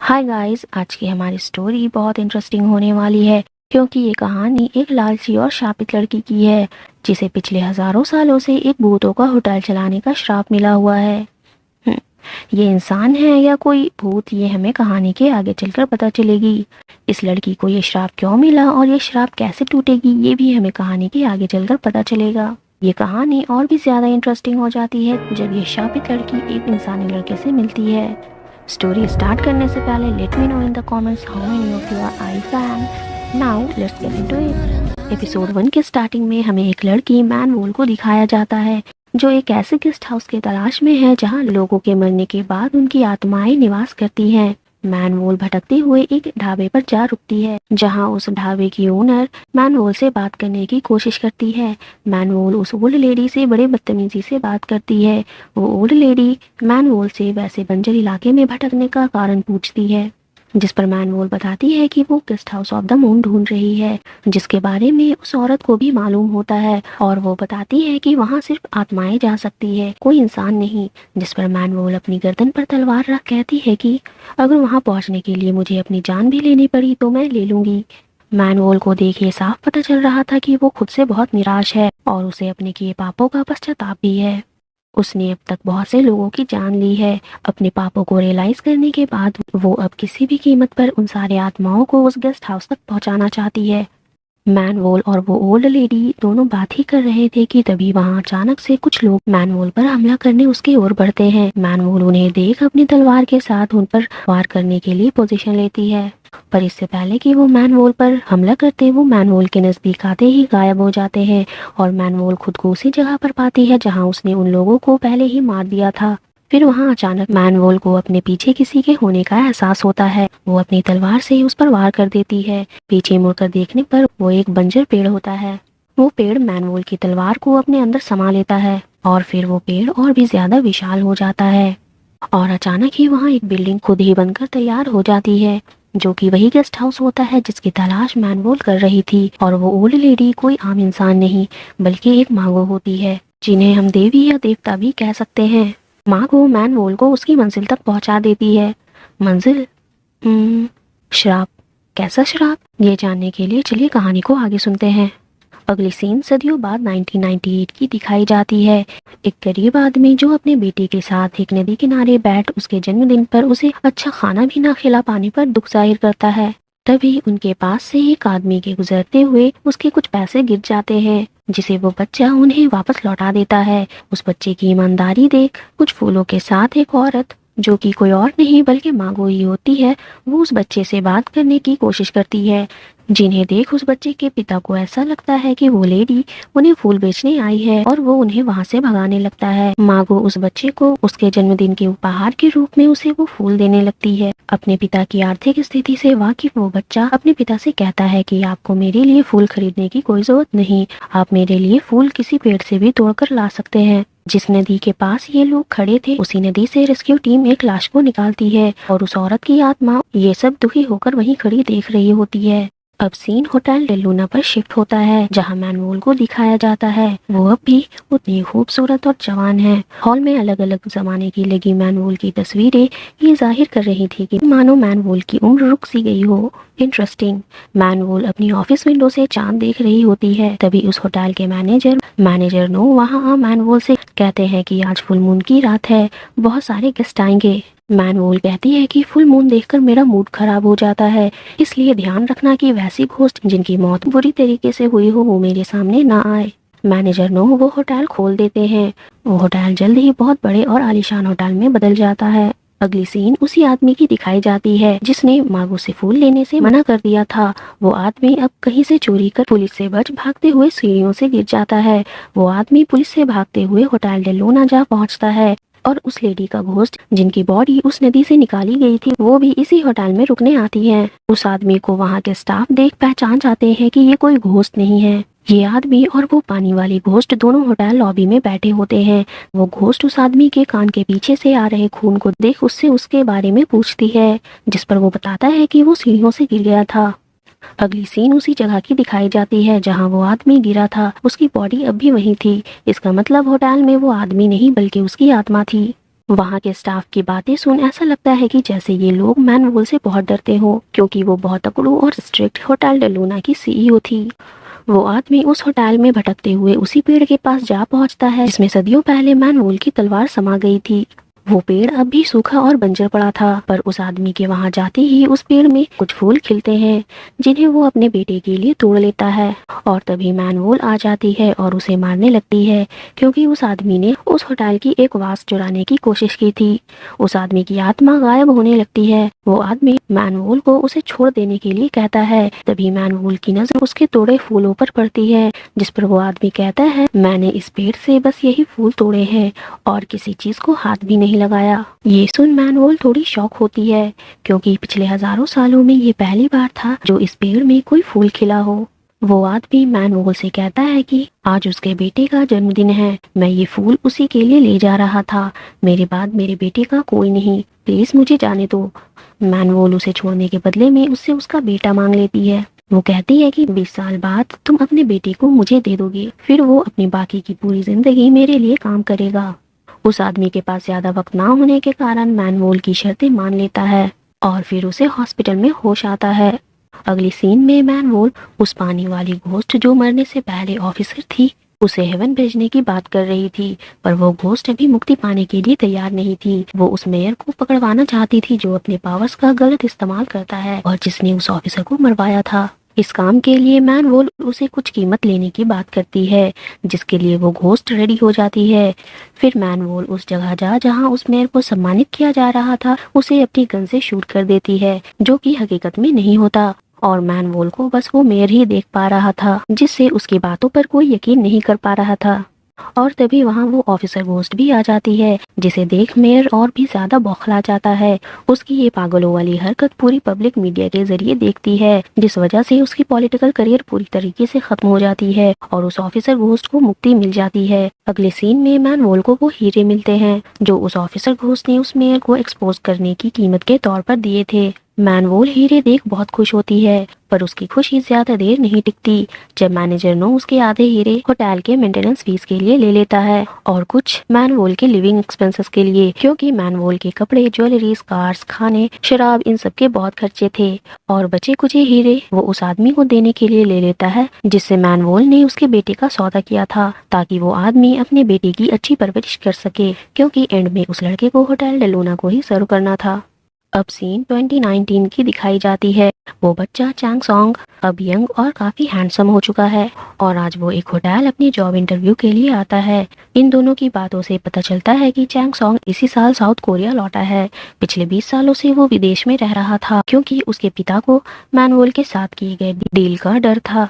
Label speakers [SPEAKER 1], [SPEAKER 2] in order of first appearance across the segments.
[SPEAKER 1] Hi guys, आज की हमारी स्टोरी बहुत इंटरेस्टिंग होने वाली है क्योंकि ये कहानी एक लालची और शापित लड़की की है जिसे पिछले हजारों सालों से एक भूतों का होटल चलाने का श्राप मिला हुआ है। हम्म, ये इंसान है या कोई भूत, ये हमें कहानी के आगे चलकर पता चलेगी। इस लड़की को ये श्राप क्यों मिला और ये श्राप कैसे टूटेगी, ये भी हमें कहानी के आगे चलकर पता चलेगा। ये कहानी और भी ज्यादा इंटरेस्टिंग हो जाती है जब ये शापित लड़की एक इंसानी लड़के से मिलती है। स्टोरी स्टार्ट करने से पहले let me know in the comments how many of you are I fan. Now let's get into it. Episode 1 के स्टार्टिंग में हमें एक लड़की मैन वोल को दिखाया जाता है जो एक ऐसे गेस्ट हाउस के तलाश में है जहां लोगों के मरने के बाद उनकी आत्माएं निवास करती हैं। मैन वोल भटकते हुए एक ढाबे पर जा रुकती है जहां उस ढाबे की ओनर मैन वोल से बात करने की कोशिश करती है। मैन वोल उस ओल्ड लेडी से बड़े बदतमीजी से बात करती है। वो ओल्ड लेडी मैन वोल से वैसे बंजर इलाके में भटकने का कारण पूछती है, जिस पर मैन वोल बताती है कि वो guest house of the moon ढूंढ रही है जिसके बारे में उस औरत को भी मालूम होता है, और वो बताती है कि वहाँ सिर्फ आत्माएं जा सकती है, कोई इंसान नहीं। जिस पर मैन वोल अपनी गर्दन पर तलवार रख कहती है कि अगर वहाँ पहुँचने के लिए मुझे अपनी जान भी लेनी पड़ी तो मैं ले लूंगी। मैन वोल को देखिए साफ पता चल रहा था कि वो खुद से बहुत निराश है और उसे अपने किए पापों का पश्चाताप भी है। उसने अब तक बहुत से लोगों की जान ली है। अपने पापों को रियलाइज करने के बाद वो अब किसी भी कीमत पर उन सारे आत्माओं को उस गेस्ट हाउस तक पहुंचाना चाहती है। मैन वोल और वो ओल्ड लेडी दोनों बात ही कर रहे थे कि तभी वहां अचानक से कुछ लोग मैन वोल पर हमला करने उसकी ओर बढ़ते हैं। मैन वोल उन्हें देख अपनी तलवार के साथ उन पर वार करने के लिए पोजीशन लेती है, पर इससे पहले कि वो मैन वोल पर हमला करते वो मैन वोल के नजदीक आते ही गायब हो जाते हैं और मैन वोल खुद को उसी जगह पर पाती है जहां उसने उन लोगों को पहले ही मार दिया था। फिर वहां अचानक मैन वोल को अपने पीछे किसी के होने का एहसास होता है। वो अपनी तलवार से उस पर वार कर देती है। पीछे मुड़कर देखने पर वो एक बंजर पेड़ होता है। वो पेड़ मैन वोल की तलवार को अपने अंदर समा लेता है और फिर वो पेड़ और भी ज्यादा विशाल हो जाता है और अचानक ही वहाँ एक बिल्डिंग खुद ही बनकर तैयार हो जाती है जो कि वही गेस्ट हाउस होता है जिसकी तलाश मैन वोल कर रही थी। और वो ओल्ड लेडी कोई आम इंसान नहीं बल्कि एक मांगो होती है जिन्हें हम देवी या देवता भी कह सकते हैं। मांगो मैन वोल को उसकी मंजिल तक पहुंचा देती है। मंजिल? श्राप? कैसा श्राप? ये जानने के लिए चलिए कहानी को आगे सुनते हैं। अगली सीन सदियों बाद 1998 की दिखाई जाती है। एक गरीब आदमी जो अपने बेटे के साथ एक नदी किनारे बैठ उसके जन्मदिन पर उसे अच्छा खाना भी ना खिला पाने पर दुख जाहिर करता है। तभी उनके पास से एक आदमी के गुजरते हुए उसके कुछ पैसे गिर जाते हैं जिसे वो बच्चा उन्हें वापस लौटा देता है। उस बच्चे की ईमानदारी देख कुछ फूलों के साथ एक औरत जो कि कोई और नहीं बल्कि मांगो ही होती है, वो उस बच्चे से बात करने की कोशिश करती है, जिन्हें देख उस बच्चे के पिता को ऐसा लगता है कि वो लेडी उन्हें फूल बेचने आई है और वो उन्हें वहाँ से भगाने लगता है। मांगो उस बच्चे को उसके जन्मदिन के उपहार के रूप में उसे वो फूल देने लगती है। अपने पिता की आर्थिक स्थिति से वाकिफ वो बच्चा अपने पिता से कहता है कि आपको मेरे लिए फूल खरीदने की कोई जरूरत नहीं, आप मेरे लिए फूल किसी पेड़ से भी तोड़कर ला सकते हैं। जिस नदी के पास ये लोग खड़े थे उसी नदी से रेस्क्यू टीम एक लाश को निकालती है और उस औरत की आत्मा ये सब दुखी होकर वहीं खड़ी देख रही होती है। अब सीन होटल डेलूना पर शिफ्ट होता है जहां मैन वोल को दिखाया जाता है। वो अब भी उतनी खूबसूरत और जवान है। हॉल में अलग अलग जमाने की लगी मैन वोल की तस्वीरें ये जाहिर कर रही थी कि मानो मैन वोल की उम्र रुक सी गई हो। इंटरेस्टिंग। मैन वोल अपनी ऑफिस विंडो से चांद देख रही होती है। तभी उस होटल के मैनेजर नो वहाँ मैन वोल से कहते हैं कि आज फुल मून की रात है, बहुत सारे गेस्ट आएंगे। मैन वोल कहती है कि फुल मून देखकर मेरा मूड खराब हो जाता है, इसलिए ध्यान रखना कि वैसी घोस्ट जिनकी मौत बुरी तरीके से हुई हो वो मेरे सामने ना आए। मैनेजर नो वो होटल खोल देते हैं। वो होटल जल्द ही बहुत बड़े और आलीशान होटल में बदल जाता है। अगली सीन उसी आदमी की दिखाई जाती है जिसने मांगो से फूल लेने से मना कर दिया था। वो आदमी अब कहीं से चोरी कर पुलिस से बच भागते हुए सीढ़ियों से गिर जाता है। वो आदमी पुलिस से भागते हुए होटल डेलोना जा पहुंचता है और उस लेडी का घोस्ट जिनकी बॉडी उस नदी से निकाली गई थी वो भी इसी होटल में रुकने आती है। उस आदमी को वहाँ के स्टाफ देख पहचान जाते हैं कि ये कोई घोस्ट नहीं है। ये आदमी और वो पानी वाली घोस्ट दोनों होटल लॉबी में बैठे होते हैं। वो घोस्ट उस आदमी के कान के पीछे से आ रहे खून को देख उससे उसके बारे में पूछती है, जिस पर वो बताता है कि वो सीढ़ियों से गिर गया था। अगली सीन उसी जगह की दिखाई जाती है जहां वो आदमी गिरा था। उसकी बॉडी अब भी वहीं थी। इसका मतलब होटल में वो आदमी नहीं बल्कि उसकी आत्मा थी। वहाँ के स्टाफ की बातें सुन ऐसा लगता है कि जैसे ये लोग मैनवोल से बहुत डरते हो, क्योंकि वो बहुत तकड़ू और स्ट्रिक्ट होटल डेलूना की सीईओ थी। वो आदमी उस होटल में भटकते हुए उसी पेड़ के पास जा पहुंचता है जिसमें सदियों पहले मैनवोल की तलवार समा गई थी। वो पेड़ अब भी सूखा और बंजर पड़ा था, पर उस आदमी के वहां जाते ही उस पेड़ में कुछ फूल खिलते हैं जिन्हें वो अपने बेटे के लिए तोड़ लेता है। और तभी मैनवोल आ जाती है और उसे मारने लगती है, क्योंकि उस आदमी ने उस होटल की एक वास चुराने की कोशिश की थी। उस आदमी की आत्मा गायब होने लगती है। वो आदमी मैनवोल को उसे छोड़ देने के लिए कहता है। तभी मैनवोल की नजर उसके तोड़े फूलों पर पड़ती है, जिस पर वो आदमी कहता है, मैंने इस पेड़ से बस यही फूल तोड़े हैं और किसी चीज को हाथ भी नहीं लगाया। ये सुन मैनवोल थोड़ी शॉक होती है, क्योंकि पिछले हजारों सालों में ये पहली बार था जो इस पेड़ में कोई फूल खिला हो। वो आदमी मैनवोल से कहता है कि आज उसके बेटे का जन्मदिन है, मैं ये फूल उसी के लिए ले जा रहा था। मेरे बाद मेरे बेटे का कोई नहीं, प्लीज मुझे जाने दो। मैनवोल उसे छोड़ने के बदले में उससे उसका बेटा मांग लेती है। वो कहती है कि 20 साल बाद तुम अपने बेटे को मुझे दे दोगे, फिर वो अपनी बाकी की पूरी जिंदगी मेरे लिए काम करेगा। उस आदमी के पास ज्यादा वक्त ना होने के कारण मैनवोल की शर्तें मान लेता है और फिर उसे हॉस्पिटल में होश आता है। अगली सीन में मैनवोल उस पानी वाली घोस्ट जो मरने से पहले ऑफिसर थी, उसे हेवन भेजने की बात कर रही थी, पर वो घोस्ट अभी मुक्ति पाने के लिए तैयार नहीं थी। वो उस मेयर को पकड़वाना चाहती थी जो अपने पावर्स का गलत इस्तेमाल करता है और जिसने उस ऑफिसर को मरवाया था। इस काम के लिए मैनवोल उसे कुछ कीमत लेने की बात करती है, जिसके लिए वो घोस्ट रेडी हो जाती है। फिर मैनवोल उस जगह जहां उस मेयर को सम्मानित किया जा रहा था, उसे अपनी गन से शूट कर देती है, जो कि हकीकत में नहीं होता। और मैनवोल को बस वो मेयर ही देख पा रहा था, जिससे उसकी बातों पर कोई यकीन नहीं कर पा रहा था। और तभी वहाँ वो ऑफिसर घोस्ट भी आ जाती है, जिसे देख मेयर और भी ज्यादा बौखला जाता है। उसकी ये पागलों वाली हरकत पूरी पब्लिक मीडिया के जरिए देखती है, जिस वजह से उसकी पॉलिटिकल करियर पूरी तरीके से खत्म हो जाती है और उस ऑफिसर घोस्ट को मुक्ति मिल जाती है। अगले सीन में मैनवोल को वो हीरे मिलते हैं जो उस ऑफिसर घोस्ट ने उस मेयर को एक्सपोज करने की कीमत के तौर पर दिए थे। मैनवोल हीरे देख बहुत खुश होती है, पर उसकी खुशी ज्यादा देर नहीं टिकती, जब मैनेजर नो उसके आधे हीरे होटल के मेंटेनेंस फीस के लिए ले लेता है और कुछ मैनवोल के लिविंग एक्सपेंसेस के लिए, क्योंकि मैनवोल के कपड़े, ज्वेलरी, कार्स, खाने, शराब, इन सब के बहुत खर्चे थे। और बचे कुछ हीरे वो उस आदमी को देने के लिए ले लेता है जिससे मैनवोल ने उसके बेटे का सौदा किया था, ताकि वो आदमी अपने बेटे की अच्छी परवरिश कर सके, क्योंकि एंड में उस लड़के को होटल डेलूना को ही सर्व करना था। अब सीन 2019 की दिखाई जाती है। वो बच्चा चैंग सॉन्ग अब यंग और काफी हैंडसम हो चुका है और आज वो एक होटल अपनी जॉब इंटरव्यू के लिए आता है। इन दोनों की बातों से पता चलता है कि चैंग सॉन्ग इसी साल साउथ कोरिया लौटा है। पिछले 20 सालों से वो विदेश में रह रहा था, क्योंकि उसके पिता को मैनवोल के साथ किए गए डील का डर था।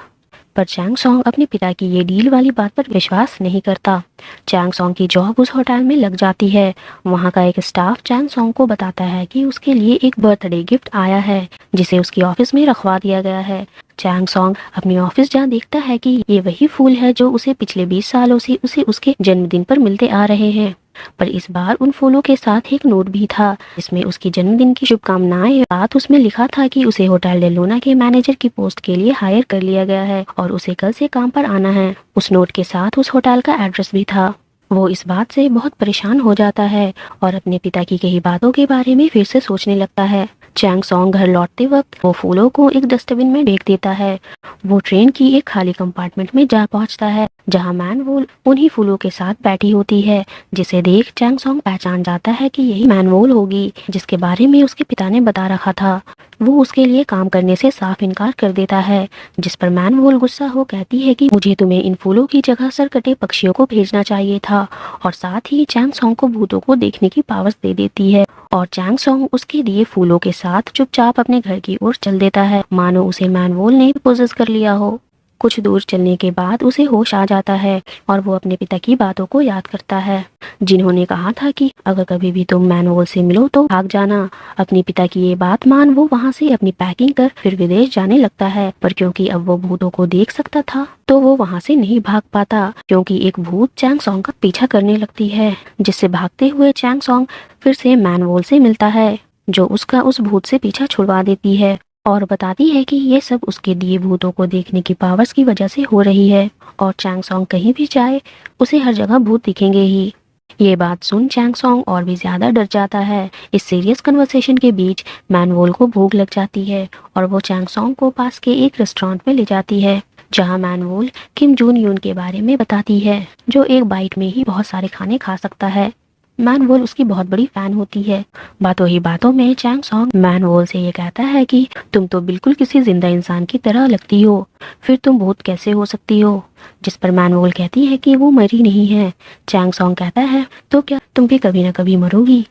[SPEAKER 1] पर चैंग सॉन्ग अपने पिता की ये डील वाली बात पर विश्वास नहीं करता। चैंग सॉन्ग की जॉब उस होटल में लग जाती है। वहाँ का एक स्टाफ चैंग सॉन्ग को बताता है कि उसके लिए एक बर्थडे गिफ्ट आया है, जिसे उसकी ऑफिस में रखवा दिया गया है। चैंग सॉन्ग अपनी ऑफिस जहाँ देखता है कि ये वही फूल है जो उसे पिछले 20 सालों से उसे उसके जन्मदिन पर मिलते आ रहे हैं, पर इस बार उन फूलों के साथ एक नोट भी था, जिसमें उसकी जन्मदिन की शुभकामनाएं। साथ उसमें लिखा था कि उसे होटल डेलूना के मैनेजर की पोस्ट के लिए हायर कर लिया गया है और उसे कल से काम पर आना है। उस नोट के साथ उस होटल का एड्रेस भी था। वो इस बात से बहुत परेशान हो जाता है और अपने पिता की कही बातों के बारे में फिर से सोचने लगता है। चैंग सॉन्ग घर लौटते वक्त वो फूलों को एक डस्टबिन में फेंक देता है। वो ट्रेन की एक खाली कंपार्टमेंट में जा पहुंचता है, जहां मैनवोल उन्हीं फूलों के साथ बैठी होती है, जिसे देख चैंग सॉन्ग पहचान जाता है कि यही मैनवोल होगी जिसके बारे में उसके पिता ने बता रखा था। वो उसके लिए काम करने से साफ इनकार कर देता है, जिस पर मैनवोल गुस्सा हो कहती है कि मुझे तुम्हें इन फूलों की जगह सरकटे पक्षियों को भेजना चाहिए था, और साथ ही चैंग सॉन्ग को भूतों को देखने की पावर्स दे देती है। और चैंग सॉन्ग उसके दिए फूलों के साथ चुपचाप अपने घर की ओर चल देता है, मानो उसे मैनवोल ने पोजेस कर लिया हो। कुछ दूर चलने के बाद उसे होश आ जाता है और वो अपने पिता की बातों को याद करता है, जिन्होंने कहा था कि अगर कभी भी तुम मैनवोल से मिलो तो भाग जाना। अपने पिता की ये बात मान वो वहाँ से अपनी पैकिंग कर फिर विदेश जाने लगता है, पर क्योंकि अब वो भूतों को देख सकता था तो वो वहाँ से नहीं भाग पाता, क्योंकि एक भूत चैंग सॉन्ग का पीछा करने लगती है, जिससे भागते हुए चैंग सॉन्ग फिर से मैनवोल से मिलता है, जो उसका उस भूत से पीछा छुड़वा देती है और बताती है कि ये सब उसके दिए भूतों को देखने की पावर्स की वजह से हो रही है, और चैंग सॉन्ग कहीं भी जाए उसे हर जगह भूत दिखेंगे ही। ये बात सुन चैंग सॉन्ग और भी ज्यादा डर जाता है। इस सीरियस कन्वर्सेशन के बीच मैनवोल को भूख लग जाती है और वो चैंग सॉन्ग को पास के एक रेस्टोरेंट में ले जाती है, जहां मैनवोल किम जून यून के बारे में बताती है, जो एक बाइट में ही बहुत सारे खाने खा सकता है। मैनवोल उसकी बहुत बड़ी फैन होती है। बातों ही बातों में चैंग सॉन्ग मैनवोल से ये कहता है कि तुम तो बिल्कुल किसी जिंदा इंसान की तरह लगती हो, फिर तुम भूत कैसे हो सकती हो? जिस पर मैनवोल कहती है कि वो मरी नहीं है। चैंग सॉन्ग कहता है तो क्या तुम भी कभी न कभी मरोगी?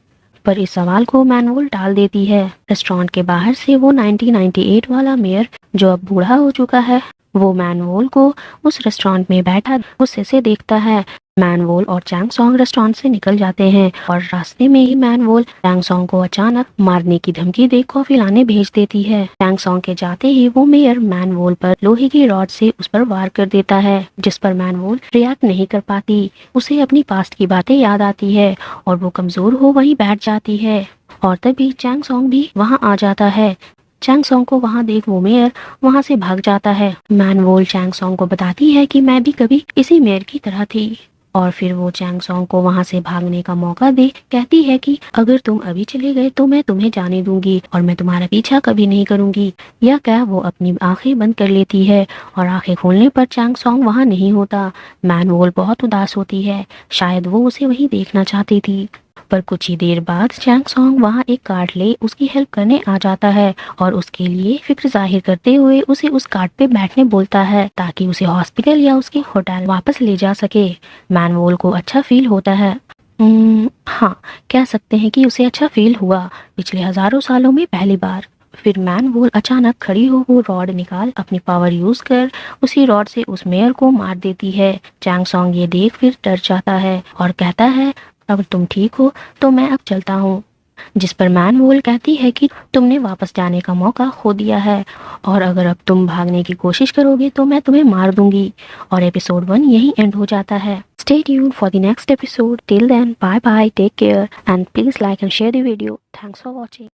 [SPEAKER 1] पर इस सवाल को मैनवोल टाल देती है। रेस्टोरेंट के बाहर से वो 1998 वाला मेयर, जो अब बूढ़ा हो चुका है, वो मैनवोल को उस रेस्टोरेंट में बैठा गुस्से से देखता है। मैनवोल और चैंग सॉन्ग रेस्टोरेंट से निकल जाते हैं और रास्ते में ही मैनवोल चैंग सॉन्ग को अचानक मारने की धमकी दे कॉफी लाने भेज देती है। चैंग सॉन्ग के जाते ही वो मेयर मैनवोल पर लोहे की रॉड से उस पर वार कर देता है, जिस पर मैनवोल रिएक्ट नहीं कर पाती। उसे अपनी पास्ट की बातें याद आती है और वो कमजोर हो वहीं बैठ जाती है। और तभी चैंग सॉन्ग भी वहाँ आ जाता है। चैंग सॉन्ग को वहाँ देख वो मेयर वहाँ से भाग जाता है। मैनवोल चैंग सॉन्ग को बताती है कि मैं भी कभी इसी मेयर की तरह थी, और फिर वो चैंग सॉन्ग को वहाँ से भागने का मौका दे कहती है कि अगर तुम अभी चले गए तो मैं तुम्हें जाने दूंगी और मैं तुम्हारा पीछा कभी नहीं करूंगी। यह क्या वो अपनी आंखें बंद कर लेती है और आंखें खोलने पर चैंग सॉन्ग वहाँ नहीं होता। मैनवोल बहुत उदास होती है, शायद वो उसे वहीं देखना चाहती थी। पर कुछ ही देर बाद चैंग सॉन्ग वहाँ एक कार्ड ले उसकी हेल्प करने आ जाता है और उसके लिए फिक्र जाहिर करते हुए उसे उस कार्ड पे बैठने बोलता है ताकि उसे हॉस्पिटल या उसके होटल वापस ले जा सके। मैनवोल को अच्छा फील होता है। हाँ, कह सकते हैं कि उसे अच्छा फील हुआ, पिछले हजारों सालों में पहली बार। फिर मैनवोल अचानक खड़ी हो वो रॉड निकाल अपनी पावर यूज कर उसी रॉड से उस मेयर को मार देती है। चैंग सॉन्ग ये देख फिर डर जाता है और कहता है अब तुम ठीक हो तो मैं अब चलता हूँ। जिस पर मैनवोल कहती है कि तुमने वापस जाने का मौका खो दिया है और अगर अब तुम भागने की कोशिश करोगे तो मैं तुम्हें मार दूंगी। और एपिसोड 1 यहीं एंड हो जाता है। Stay tuned for the next episode. Till then, bye bye, take care, and please like and share the video. Thanks for watching.